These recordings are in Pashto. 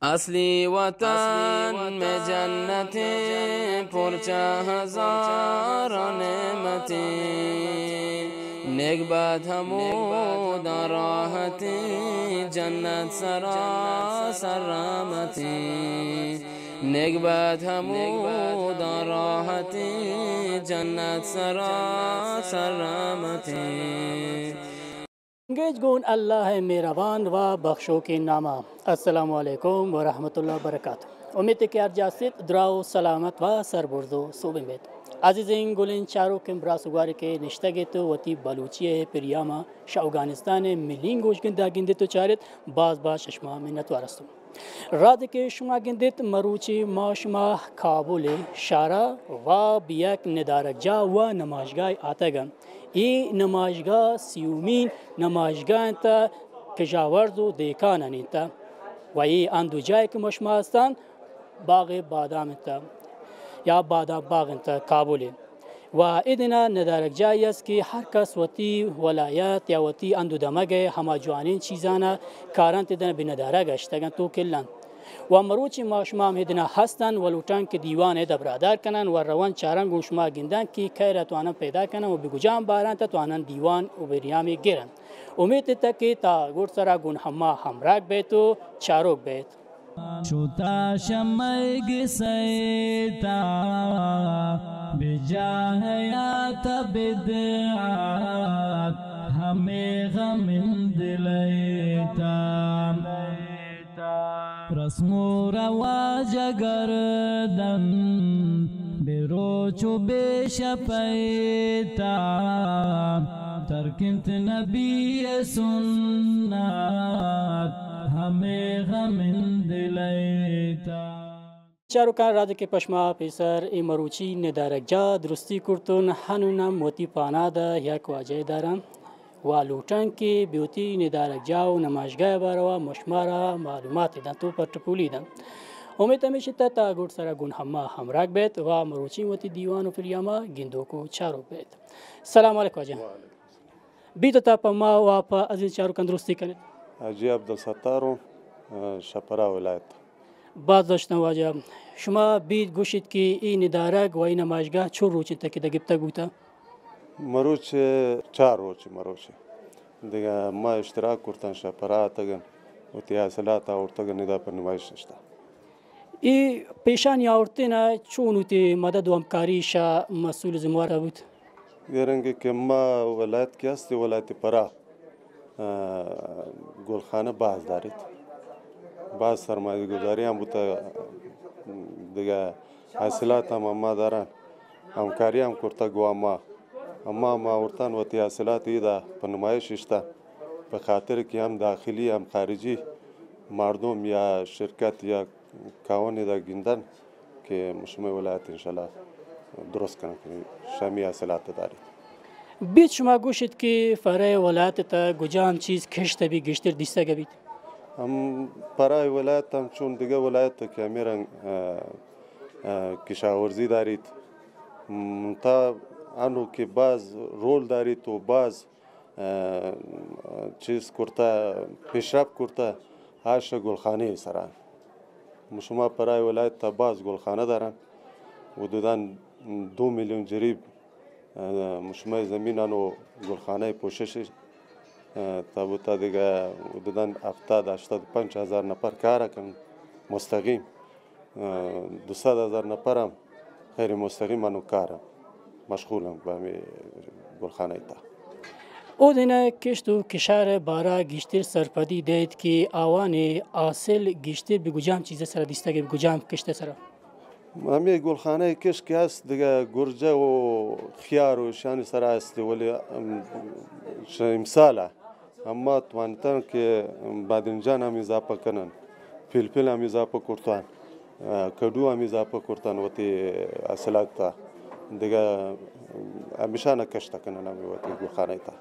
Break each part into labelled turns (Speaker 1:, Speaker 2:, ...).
Speaker 1: असली वतन में जन्नतें पुरचा हजार नेमतें नेक बात हमूद राहतें जन्नत सरासर रहमतें नेक बात हमूद राहतें जन्नत सरासर रहमतें
Speaker 2: गेज गुन अल्लाह है मेहरबान व बख्शो के नामा अस्सलामु अलैकुम व रहमतुल्लाह व बरकातहू उम्मीद के जासित द्राओ सलामत व सरबुर्दो सुबेमेत अजीजिंग गुलिन चारो के ब्रासुगार के निश्तगे तो वती बलूचिए पिरियामा अफगानिस्तान मिलिंग गोशगिंदा गिंदित चारित बाज शशमा मिन्नत वारस्तु रात के शुमा गिंदित मरूची माशमा काबुल शारा व बियक निदारक जा व नमाजगाह आतगम ई नमाजगाह सियूमीन नमाजगाह ता कजावर्दो देकान अनिता व ये अंदु जाए के मशमास्तान बाग बादाम ता या बादाम बाग ता काबुल व इदना नदारक जायस की हर कस वती वलायत या वती अंदु दमगे हमा जवानीन चीज़ाना कारन तिदना बिनदारा गश्तगन तो किल्लन و مروچی ماشمام هدنا هستن و لوتان که دیوان دبرادر کنن و روان چارن گوشما گندن که کیر توانن پیدا کنن و بگوجان باران تا توانن دیوان و بریامی گیرن امید تا که تا گور سرا گون همه همراک بیت و چاروک بیت
Speaker 3: شوتا شمعی سیتا بجاه یات بدعات ہمیں غم دلیتا رسم و رواج گردن بروچو بشپیتا ترکنت نبی سنت ہمیں غم دلیتا
Speaker 2: چاروکان راز که پشما پیسر ای مروچی ندارک جا درستی کرتون هنونم موتی پانا دا یک واجه دارم و لوتان که بیوتی ندارک جا و نمایشگاه باروا مشمارا معلومات دن تو پر ټپولی دن امید همیشه تا گوٹ سرا گون همه همراک بیت و مروچی موتی دیوان و فریاما گندو کو چارو بیت سلام علیکم واجه بیت تا پا ما و پا از این چاروکان درستی کنید
Speaker 4: حاجی عبدالستارو شپرا ولایت
Speaker 2: باز داشتن واجه شما بیت گوشید که این ندارک و این نمایشگاه چون روچین تا که دگیبتا گوتا
Speaker 4: مروچ 4 روچ مروچ دیگه ما اشتراک کردن شپرا تگن و تیاسلات آورتگن ندا پر نمایش نشتا
Speaker 2: ای پیشانی آورتینا چون تی مدد و همکاری شا مسئول زموار بود
Speaker 4: گرنگی که ما ولایت کی هستی ولایت پرا گلخانه باز دارید باز سرمایه گذاری هم بوده دیگه حاصلات هم ما دارن همکاری هم کرده گواما اما ما ورتان و حاصلات ایده په نمایش شته به خاطر که هم داخلی هم خارجی مردم یا شرکت یا کاون دا گندن که مشمه ولایت انشالله درست کنه که شامی حاصلات دارید
Speaker 2: بیت شما گوشید که فرای ولایت تا گجام چیز کشت بی گشتر دیسته گبید
Speaker 4: هم برای ولایت هم چون دیگه ولایت که امیران کشاورزی دارید تا آنو که باز رول دارید و باز چیز کرده پیشرفت کرده هاش گلخانه سران شما برای ولایت تا باز گلخانه دارن حدوداً 2 میلیون جریب مشمه زمین آنو گلخانه پوشش تا بوتا دیگه حدوداً 70-85 هزار نفر کار کن مستقیم 200 هزار نفر هم غیر مستقیم آنو کارم مشغولم با می گلخانه تا
Speaker 2: او دینه کشت و کشار بارا گشتر سرپدی دید که آوان اصل گشتر بگوجام چیز سر دیسته که بگوجام کشت سر
Speaker 4: همی گلخانه کش که هست دیگه گرجه و خیار و شانی سر هست ولی امساله اما توانتن که بادنجان هم اضافه کنن فلفل هم اضافه کرتن کدو هم اضافه کرتن و تی اصلات تا دیگه همیشه نکشته کنن همی و تی گلخانه تا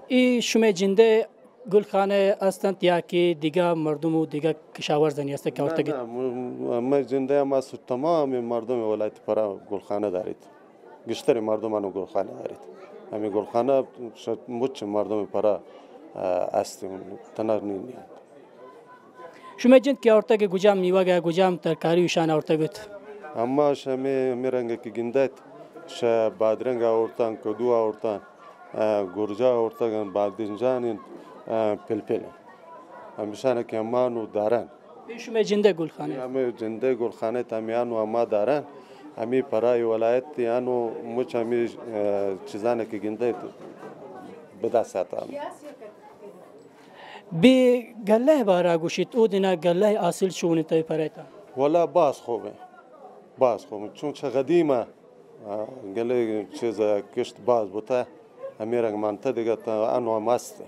Speaker 2: ای شما جنده گلخانه هستند یا که دیگه مردم و دیگه کشاورزی هست که ورتگید
Speaker 4: ما جنده ما تمام مردم ولایت پرا گلخانه دارید گشتر مردم انو گلخانه دارید همی گلخانه مچ مردم پرا است تنار نی
Speaker 2: شما جند که ارتگ گوجام میوه گوجام ترکاری وشان ارتگت
Speaker 4: اما شمی میرنگ که گندت ش بادرنگ آورتن کدو آورتن گرجا آورتن بادنجان پلپل همیشانه که امانو دارن
Speaker 2: شما جنده گلخانه
Speaker 4: همی جنده گلخانه تامیانو اما دارن همی پرای ولایت تیانو مچ همی چیزانه که گنده به دست آتن
Speaker 2: به گله بارا گوشید او دینا گله اصل شونه تای پرایتا
Speaker 4: ولا باز خوبه چون چه قدیمه گله چیز کشت باز بوده همی رنگ منطقه دیگه تا انو ماست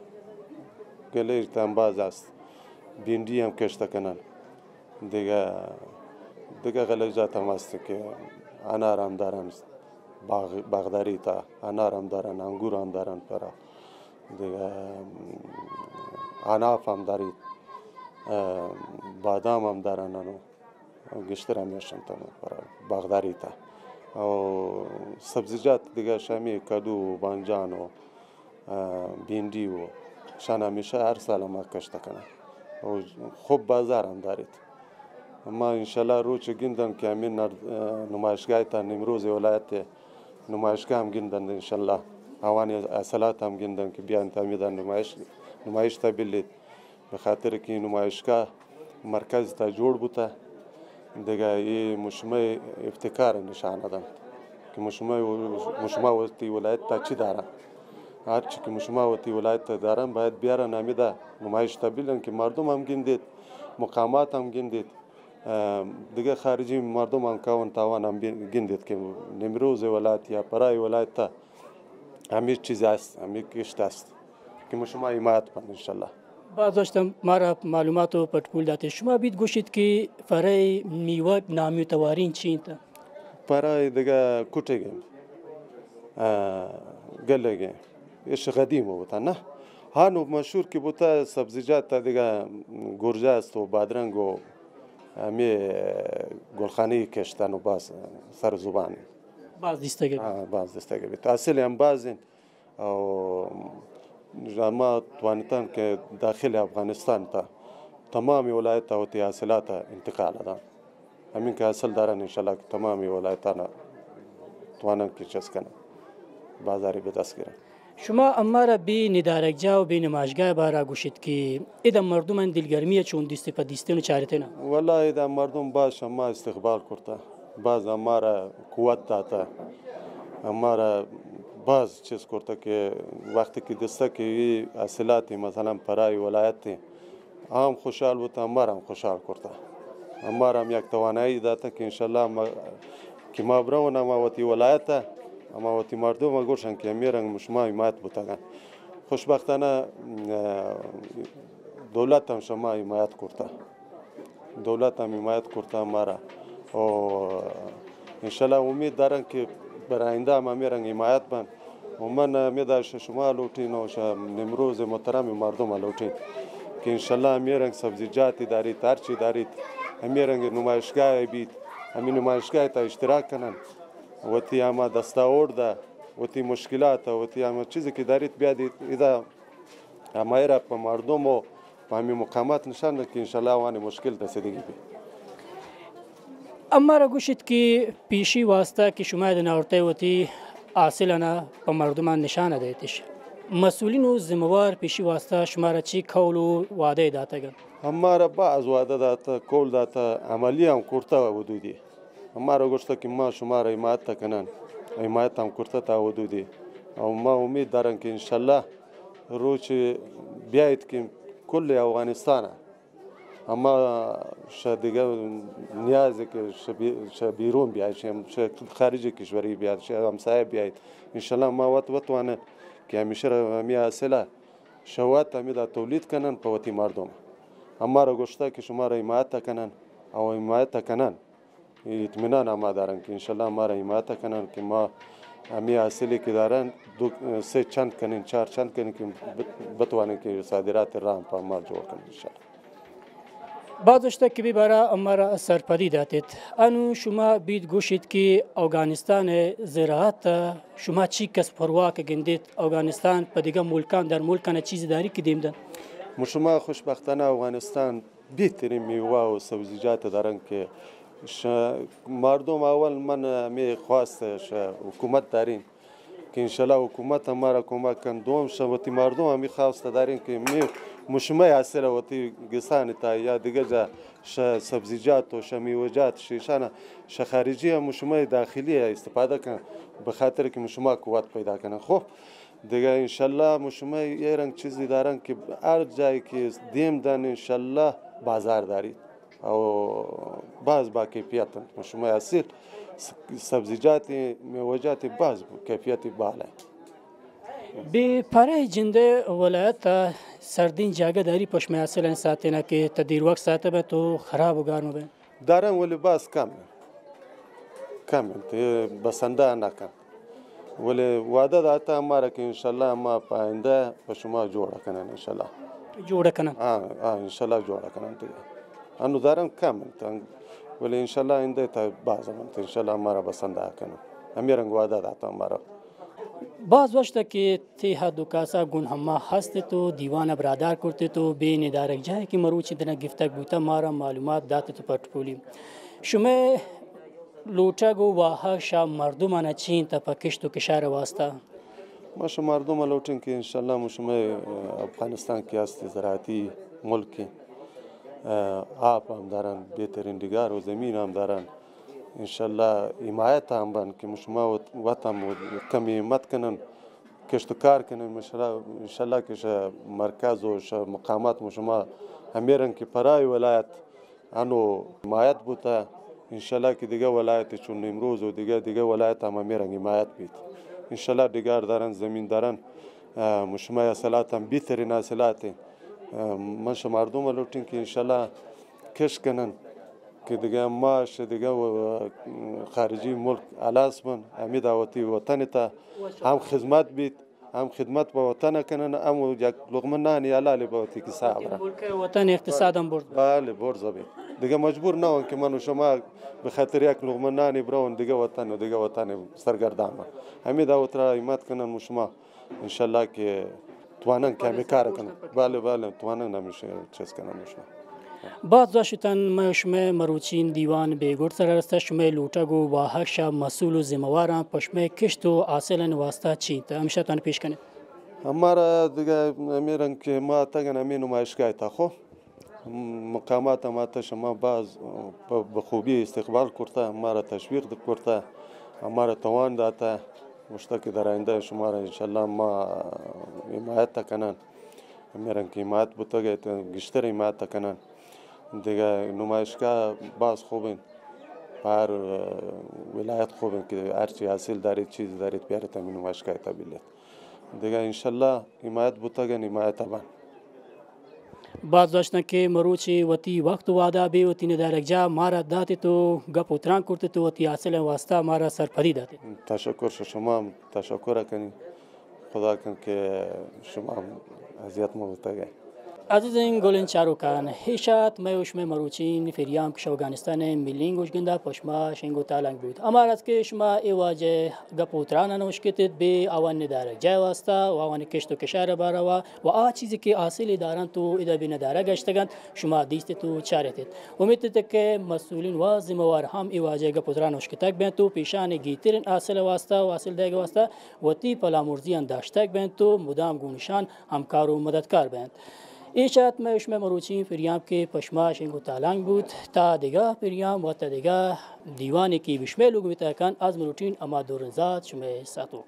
Speaker 4: گله تام باز است بیندی هم کشته کنن دیگه گله جات ماست که انار هم دارن باغداری تا انار هم دارن انگور هم دارن پرا دیگه عناف هم دارید بادام هم دارن انو گشتر هم میشن تا باغداری تا او سبزیجات دیگه شمی کدو بانجان و بیندی و شان همیشه هر سال ما کشته کنن و خوب بازار هم دارید ما انشالله روچ گندن که همین نمایشگاه تا نمروز ولایت نمایشگاه هم گندن انشالله اوانی اصلات هم گندن که بیان تامیدن نمایش تا بلید به خاطر که نمایشگاه مرکز تا جوړ بوده دیگه این مشمه افتکار نشانه دن که مشمه وقتی ولایت تا چی دارن هرچی که مشمه وقتی ولایت تا دارن باید بیارن نمیده نمایش تا بلند که مردم هم گندید مقامات هم گندید دیگه خارجی مردم هم کون تاوان هم گندید که نمروز ولایت یا پرای ولایت تا همه چیز است همه کشت است که مشمه حمایت کن انشالله
Speaker 2: باز داشتم مرا معلومات و پټکول داته شما بید گوشید که فرای میوه نامیتوارین چین تا
Speaker 4: برای دیگه کتگیم گلگیم ایش قدیمه بوده نه هانو مشهور که بوده سبزیجات تا دیگه گرجه است و بادرنگ و همی گلخانه کشتن و باز سر زبانی
Speaker 2: باز دیستگی
Speaker 4: باز دستگی بیت اصلی هم بازین و ما توانیتن که داخل افغانستان تا تمامی ولایت و حاصلات انتقال دادن همین که اصل دارن انشالله که تمامی ولایتانا توانن که چیز کنن بازاری به دست گیرن
Speaker 2: شما امارا بی ندارک جا و بی نمایشگاه بارا گوشید که ایدا مردمان دلگرمیه چون دیستی پا دیستینو چارته نه
Speaker 4: والله ایدا مردم باش اما استقبال کرده باز امارا قوت داده امارا باز چیز کرده که وقتی که دسته که حاصلاتی مثلا پرای ولایتی هم خوشحال بود امارا هم خوشحال کرده امارا هم یک توانایی داده که انشالله که ما برون اما وقتی ولایت اما وقتی مردم گوشن که میرنگ مشما حمایت بودن خوشبختانه دولت هم شما حمایت کرده دولت هم حمایت کرده امارا و انشالله امید دارن که برای آینده هم میرنگ حمایت بند و من میداش شما لوٹین و نمروز محترم مردم لوٹین که انشالله میرنگ سبزیجاتی دارید هرچی دارید میرنگ نمایشگاه بید همین نمایشگاه تا اشتراک کنن وقتی اما دستاورد ده وقتی مشکلات وقتی اما چیزی که دارید بیادید ایدا اما ایرا پا مردم و پا همین مقامات نشان ده که انشالله وانی مشکل رسیدگی بید
Speaker 2: اما را گوشید که پیشی واسطه که شما دن آورته وقتی حاصلنا پا مردمان نشانه دیتش مسئولین و زموار پیشی واسطه شما را چی کول و وعده داته گن
Speaker 4: اما را بعض وعده داته کول داته عملی هم کرته ودودی اما را گوشته که ما شما را حمایت کنن حمایت هم کرته تا ودودی و ما امید دارم که انشالله روچ بیایید که کل افغانستان اما دیگه نیازه که بیرون بیاید خارج کشوری بیاید همسایه بیاید انشالله ما وتوانه که همیشه همی حاصله شوات همی دا تولید کنن په وتی مردم اما را گوشته که شما را حمایت کنن او حمایت کنن اطمینان ما دارن که انشالله ما را حمایت کنن که ما همی حاصلی که دارن سه چند کنین چهار چند کنین که بتوانن که صادرات رام په ما جوړ کنن انشالله
Speaker 2: بعض اشتا که بی برا امارا سرپدی داتید انو شما بید گوشید که افغانستان زراعت شما چی کس پروا که گندید افغانستان پا دیگه ملکان در ملکان چیزی داری که دیم دن
Speaker 4: شما خوشبختانه افغانستان بهترین میوه و سبزیجات دارن که مردم اول من می خواست حکومت داریم که انشالله حکومت ما کمک کن. دوم شبتی مردم هم خواست داریم که مشمه حاصل وتی گسان تا یا دیگه جا سبزیجات و میوه‌جات شیشانه خارجی مشمه داخلی استفاده کن به خاطر که مشمه قوت پیدا کنه. خب دیگه انشالله مشمه یه رنگ چیزی دارن که هر جایی که دیم دن انشالله بازار دارید او باز با کیفیت مشمه اصیل سبزیجات میوه‌جات باز کیفیت بالا.
Speaker 2: به پاره جنده ولایت سردین جاگه داری پشمه اصلا ساتینا که تدیر وقت ساته به تو خراب و گرم به
Speaker 4: دارن ولی باز کم بسنده نکن ولی وعده داتا ہمارا کہ انشاللہ ما پاینده پشما جوړه کنن انشالله
Speaker 2: جوړه کنن
Speaker 4: انشالله جوړه کنن انو دارن کم ولی انشالله اینده تا بعض من انشالله हमारा بسنده کنن امیرنگ وعده داتا हमारा
Speaker 2: باز وقت که تی حد و کاسا گون همه هست تو دیوان برادر کرده تو بین دارک جایی که مروچی دنا گفتک بوتا مارا معلومات داته تو پرتپولی شما لوچا گو واها شا مردمان چین تا پکشت و کشار واسطه
Speaker 4: ما مردم لوٹن که انشالله مشما افغانستان کی است زراعتی ملک آب هم دارن بهترین دیگر و زمین هم دارن انشالله حمایت هم بن که مشما وطن کمی مت کنن کشتکار کنن انشالله که مرکز و مقامات مشما همیرن که پرای ولایت انو حمایت بوده انشالله که دیگه ولایت چون امروز و دیگه ولایت هم همیرن حمایت بید انشالله دیگر دارن زمین دارن مشما اصالات هم بهترین اصالات من مردم لوٹن که انشالله کش کنن که دیگه ماش دیگه خارجی ملک علاس بن امی دعوتی وطن تا هم خدمت بید هم خدمت با وطن کنن هم یک لقمه نانی علالی با وطی که صعبه
Speaker 2: ملک وطن اقتصادم برد
Speaker 4: بله برزا بید دیگه مجبور نوان که من و شما به خاطر یک لقمه نانی براون دیگه وطن سرگردان امی دعوت را ایمت کنن و شما انشالله که توانن کمی کار کنن بله توانن نمیشه چیز کنن شما
Speaker 2: بعد داشتن ما شما مروچین دیوان بیگور سر است شما لوٹا گو واهک شا مسئول و ذمہواران پشمه کشت و حاصل واسطه چی تا همیشه تان پیش کنه
Speaker 4: हमारा دیگه میرن که ما تگن امی نمایشگاه تا خو مقامات ما تا شما باز به خوبی استقبال کرده हमारा تشویق کرده हमारा توان داده مشتاق در آینده شما را انشالله ما حمایت کنن میرن که حمایت بوده گشتر حمایت کنن دیگه نمایشگاه باز خوبین هر ولایت خوبین که هرچی حاصل دارید چیز دارید بیارید همین نمایشگاه تبیلید دیگه انشالله حمایت بوده حمایت بان
Speaker 2: بعد داشتن که مروچی وتی وقت وعده بی وتی ندارک جا مارا داته تو گپ اتران کرده تو وتی حاصل واسطه مارا سرپری داته
Speaker 4: تشکر شما هم تشکر کنید خدا کن که شما هم اذیت مبتگه
Speaker 2: عزیزین گلین چاروکان هیشات میوشم مروچین فریام که افغانستان میلینگ گوشگنده پشما شنگو تالنگ بود اما از که شما ایواجه گپوتران نوشکتید به آوان نداره جای واسطه و آوان کشت و کشار باروا و آ چیزی که حاصلی دارن تو ایدا بی نداره گشتگند شما دیست تو چارتید امید که مسئولین و ذمہوار هم ایواجه گپوتران نوشکتک بین تو پیشان گیترین حاصل واسطه و حاصل دیگه واسطه و تی پلامورزی انداشتک بین تو مدام گونشان همکار و مددکار بین ایشات میشم مروچین فریام که پشما شنگو تالنگ بود تا دیگه فریام و تا دیگه دیوانی که بشمه لوگ میتاکن از مروچین اما دورنزاد شما ساتوک